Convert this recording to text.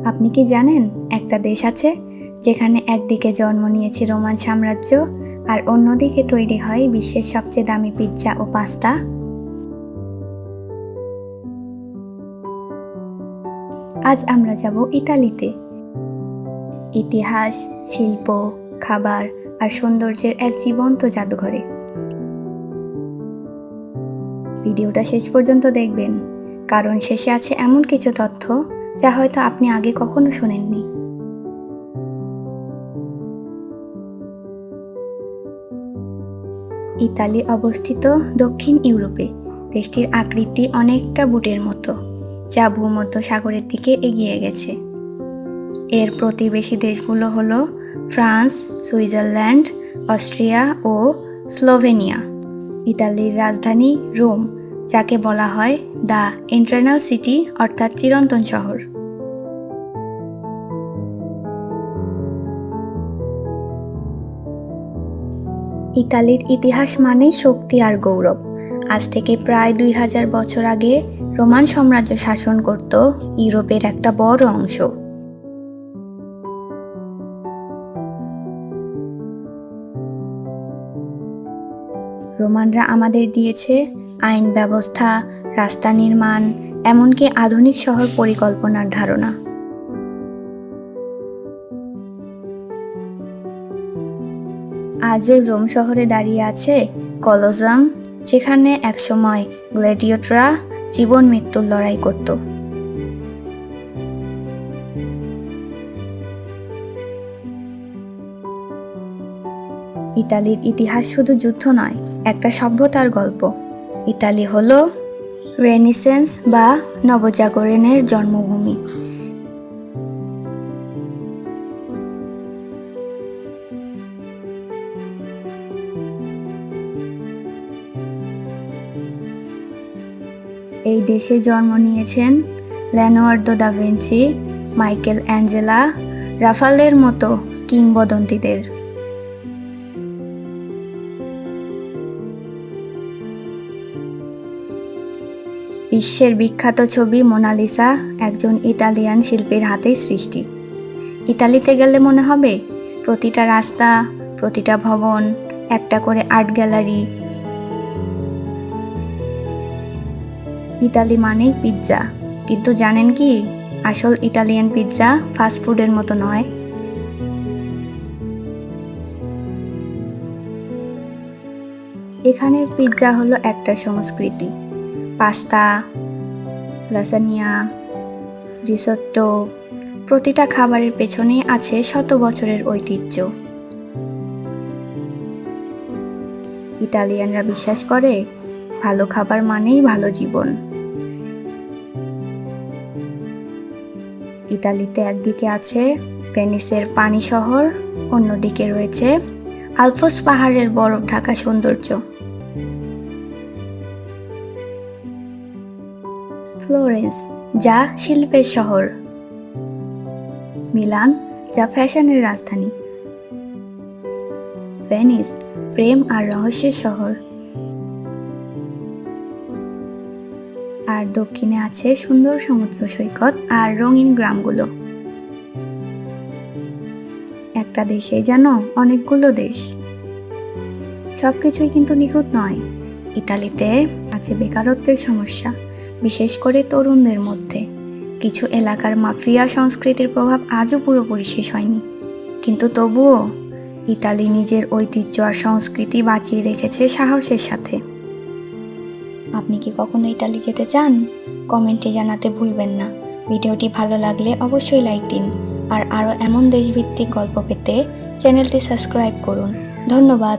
আপনি কি জানেন একটা দেশ আছে যেখানে একদিকে জন্ম নিয়েছে রোমান সাম্রাজ্য আর অন্যদিকে তৈরি হয় বিশ্বের সবচেয়ে দামি পিৎজা ও পাস্তা? আজ আমরা যাব ইতালিতে। ইতিহাস, শিল্প, খাবার আর সৌন্দর্যের এক জীবন্ত জাদুঘরে। ভিডিওটা শেষ পর্যন্ত দেখবেন, কারণ শেষে আছে এমন কিছু তথ্য যা হয়তো আপনি আগে কখনো শোনেননি। ইতালি অবস্থিত দক্ষিণ ইউরোপে। দেশটির আকৃতি অনেকটা বুটের মতো, যা ভূমধ্য সাগরের দিকে এগিয়ে গেছে। এর প্রতিবেশী দেশগুলো হলো ফ্রান্স, সুইজারল্যান্ড, অস্ট্রিয়া ও স্লোভেনিয়া। ইতালির রাজধানী রোম, যাকে বলা হয় দ্য ইটারনাল সিটি অর্থাৎ চিরন্তন শহর। ইতালির ইতিহাস মানেই শক্তি আর গৌরব। আজ থেকে প্রায় 2000 বছর আগে রোমান সাম্রাজ্য শাসন করত ইউরোপের একটা বড় অংশ। রোমানরা আমাদের দিয়েছে আইন ব্যবস্থা, রাস্তা নির্মাণ, এমনকি আধুনিক শহর পরিকল্পনার ধারণা। আজও রোম শহরে দাঁড়িয়ে আছে কলোসাম, যেখানে একসময় গ্ল্যাডিয়েটররা জীবন মৃত্যুর লড়াই করত। ইতালির ইতিহাস শুধু যুদ্ধ নয়, একটা সভ্যতার গল্প। ইতালি হলো রেনেসাঁস বা নবজাগরণের জন্মভূমি। এই দেশে জন্ম নিয়েছেন Leonardo da Vinci, Michelangelo, রাফালের মতো কিংবদন্তিদের। বিশ্বের বিখ্যাত ছবি মোনালিসা একজন ইতালিয়ান শিল্পীর হাতেই সৃষ্টি। ইতালিতে গেলে মনে হবে প্রতিটা রাস্তা, প্রতিটা ভবন একটা করে আর্ট গ্যালারি। ইতালি মানেই পিৎজা, কিন্তু জানেন কি, আসল ইতালিয়ান পিৎজা ফাস্টফুডের মতো নয়। এখানের পিৎজা হলো একটা সংস্কৃতি। পাস্তা, লাসানিয়া, রিসোট্টো, প্রতিটা খাবারের পেছনে আছে শত বছরের ঐতিহ্য। ইতালিয়ানরা বিশ্বাস করে ভালো খাবার মানেই ভালো জীবন। ইতালিতে একদিকে আছে ভেনিসের পানি শহর, অন্যদিকে রয়েছে আলপস পাহাড়ের বরফ ঢাকা সৌন্দর্য। ফ্লোরেন্স, যা শিল্পের শহর। মিলান, যা ফ্যাশনের রাজধানী। ভেনিস, প্রেম আর রহস্যের শহর। আর দক্ষিণে আছে সুন্দর সমুদ্র সৈকত আর রঙিন গ্রামগুলো। একটা দেশে যেন অনেকগুলো দেশ। সবকিছুই কিন্তু নিখুঁত নয়। ইতালিতে আছে বেকারত্বের সমস্যা, বিশেষ করে তরুণদের মধ্যে। কিছু এলাকার মাফিয়া সংস্কৃতির প্রভাব আজও পুরোপুরি শেষ হয়নি, কিন্তু তবুও ইতালি নিজের ঐতিহ্য আর সংস্কৃতি বাঁচিয়ে রেখেছে সাহসের সাথে। আপনি কি কখনো ইতালি যেতে চান? কমেন্টে জানাতে ভুলবেন না। ভিডিওটি ভালো লাগলে অবশ্যই লাইক দিন, আর আরও এমন দেশভিত্তিক গল্প পেতে চ্যানেলটি সাবস্ক্রাইব করুন। ধন্যবাদ।